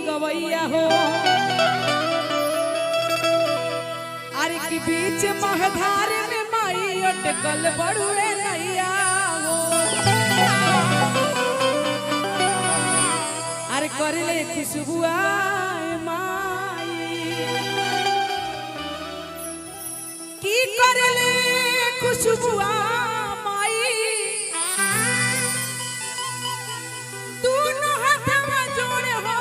गवैया हो। अरे की बीच महधार में माई अटकल बड़ुए नैया हो। अरे कर ले खुशबुआ माई की कर ले खुशबुआ माई दोनों हाथ में जोड़े हो।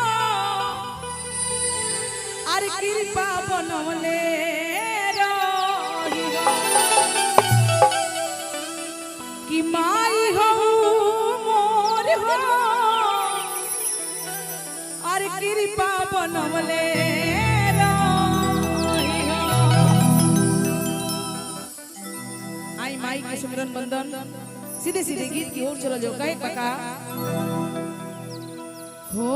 अरे कृपा बनवले कि माई हो मोर हो। अरे कृपा बनवले आई माई के सिमरन बंदन सीधे सीधे गीत की ओर चलो जो कहे काका हो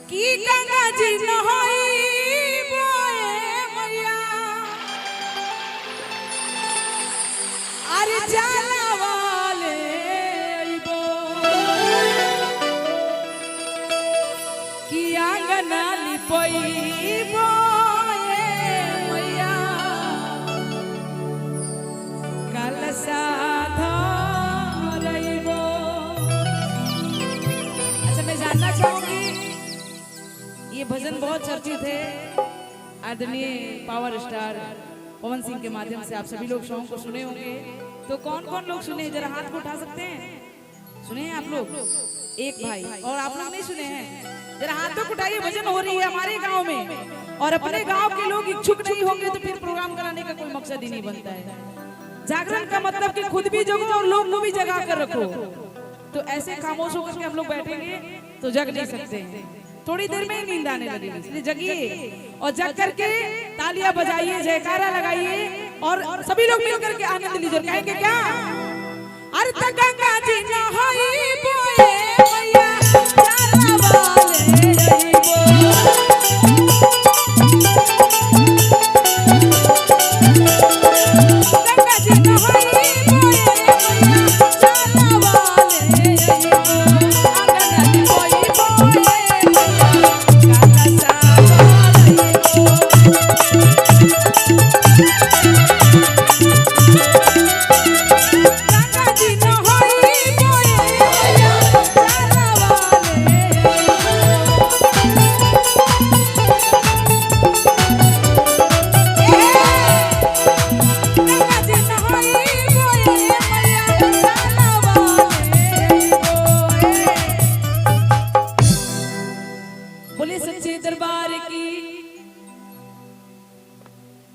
कि गंगा जी न होई अरे जाला वाले आइबो कि आंगना लिपइबो मैया कलसा धरइबो। अच्छा मैं जानना चाहूंगी ये भजन बहुत चर्चित है आदरणीय पावर स्टार पवन सिंह के माध्यम से आप सभी लोग सॉन्ग को सुने होंगे। तो कौन कौन लोग सुने जरा हाथ को उठा सकते हैं। सुने हैं आप लोग एक भाई और आप लोग नहीं सुने हैं जरा हाथ को उठाइए। भजन हो रही है हमारे गांव में और अपने गांव के लोग इच्छुक नहीं होंगे तो फिर प्रोग्राम कराने का कोई मकसद ही नहीं बनता है। जागरण का मतलब कि खुद भी जगो और लोग को भी जगा कर रखो। तो ऐसे खामोश होकर के हम लोग बैठेंगे तो जग नहीं सकते। थोड़ी देर में ही नींद आने लगेगी इसलिए जगिए और जग करके तालियां बजाइए जयकारा लगाइए और सभी लोग मिलकर के आनंद लीजिए। कहेंगे क्या अरे गंगा जी न होई बोए मैया जाला वाले गंगा जी न होई बोए मैया जाला वाले आंगन में कोई बोए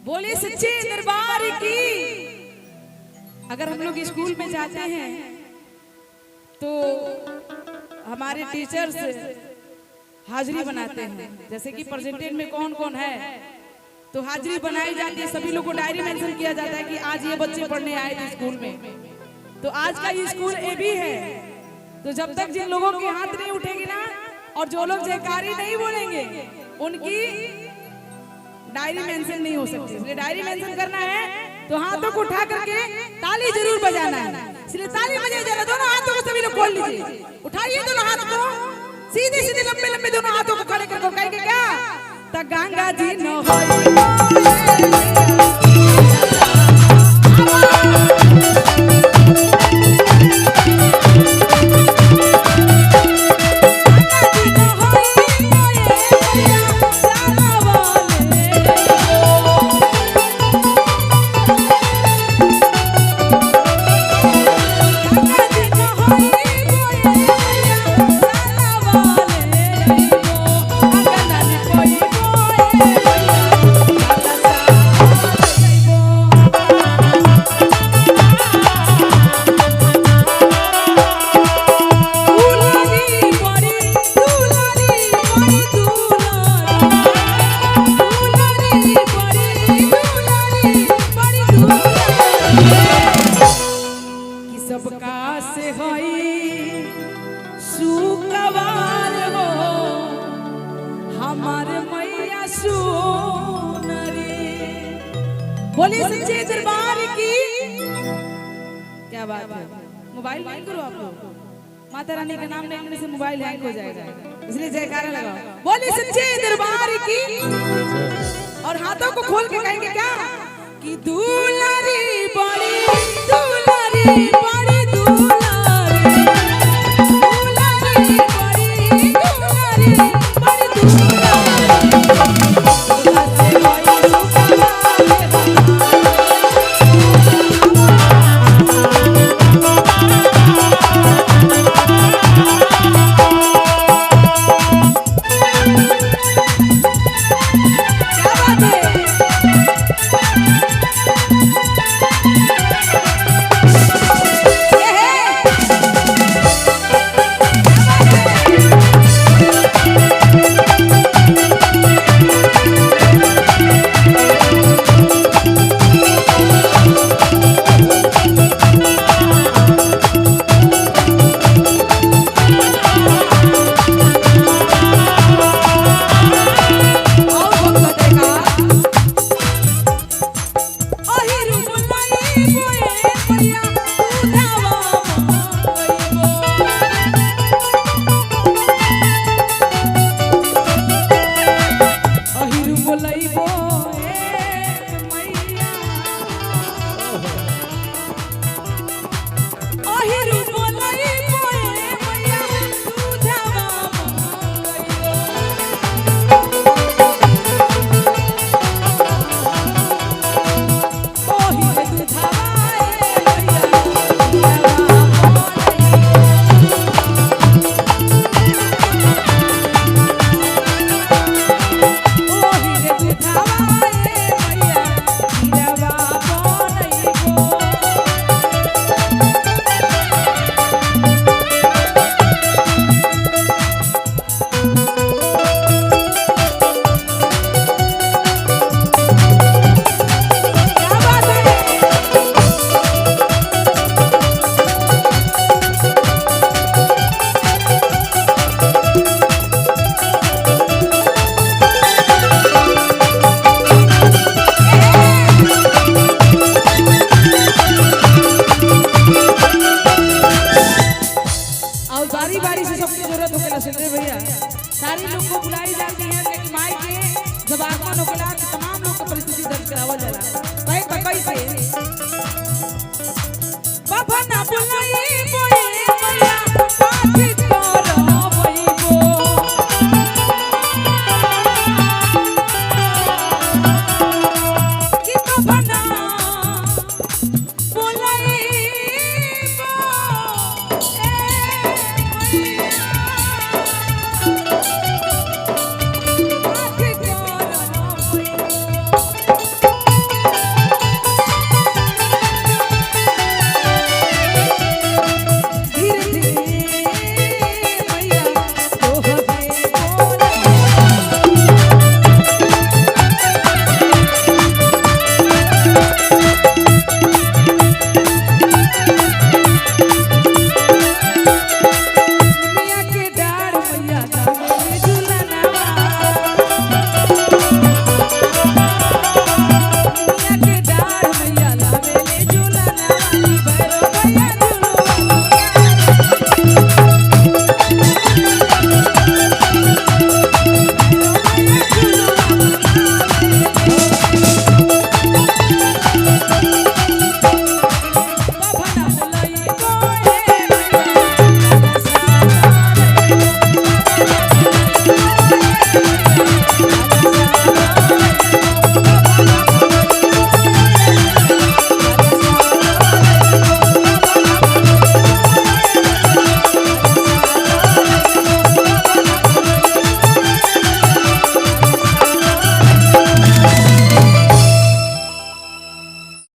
बोले सच्चे दरबार की। अगर हम लोग स्कूल में जाते हैं तो हमारे टीचर्स हाजिरी बनाते हैं जैसे कि प्रेजेंटेशन में कौन कौन है तो हाजिरी बनाई जाती है। सभी लोग को डायरी मेंशन किया जाता है कि आज ये बच्चे पढ़ने आए थे स्कूल में। तो आज का ये स्कूल ए भी है। तो जब तक जिन लोगों के हाथ नहीं उठेगी ना और जो लोग जयकारी नहीं बोलेंगे उनकी डायरी मेंशन नहीं हो सकती। इसलिए डायरी मेंशन करना है तो हाथों को उठा करके ताली जरूर बजाना है। इसलिए ताली बजाइए जरा दोनों हाथों को सभी लोग खोल लीजिए। उठाइए दोनों हाथ को सीधे सीधे लंबे लंबे दोनों हाथों को खड़े करके कहेंगे क्या त गंगा जी न होई बोलिए सच्चे दरबार की। क्या बात है, मोबाइल बंद करो आप लोग, माता रानी का नाम लेने से मोबाइल हैंग हो जाएगा, इसलिए जयकारा लगाओ। बोले सच्चे दरबार की। और हाथों को खोल के कहेंगे क्या कि दुलारी बड़ी दुलारी बड़ी दुलारी दुलारी बड़ी दुलारी बड़ी भैया सारी लोग को बुलाई जाती है कि माई के जब आगमन होगा तमाम लोग को परिस्थिति दर्ज करावा जाला। कैसे